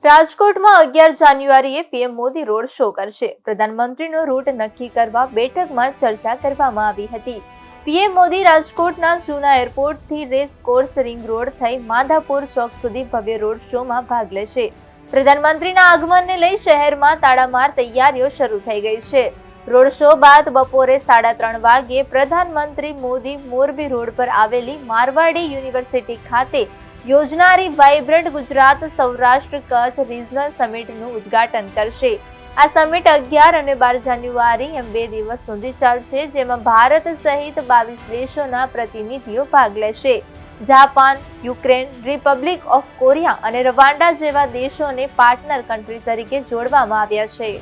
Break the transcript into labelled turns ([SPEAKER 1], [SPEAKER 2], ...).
[SPEAKER 1] રાજકોટમાં 11 જાન્યુઆરીએ PM Modi road show કરશે. પ્રધાનમંત્રીનો રૂટ નક્કી કરવા બેઠકમાં ચર્ચા કરવામાં આવી હતી. પીએમ મોદી રાજકોટના જૂના એરપોર્ટથી રેસકોર્સ રિંગ રોડ થઈ માધાપુર ચોક સુધી ભવ્ય રોડ શોમાં ભાગ લેશે. પ્રધાનમંત્રીના આગમનને લઈ શહેરમાં તાડામાર તૈયારીઓ શરૂ થઈ ગઈ છે. રોડ શો બાદ બપોરે 3:30 વાગ્યે પ્રધાનમંત્રી મોદી મોરબી રોડ પર આવેલી મારવાડી યુનિવર્સિટી ખાતે યોજનારી વાઇબ્રન્ટ ગુજરાત સૌરાષ્ટ્ર કચ્છ રિજનલ સમિટનું ઉદ્ઘાટન કરશે. આ સમિટ 11 અને 12 જાન્યુઆરી એમ 2 દિવસ સુધી ચાલશે, જેમાં ભારત સહિત 22 દેશોના પ્રતિનિધિઓ ભાગ લેશે. Japan, Ukraine, Republic of Korea અને રવાંડા જેવા દેશોને પાર્ટનર કન્ટ્રી તરીકે જોડવામાં આવ્યા છે.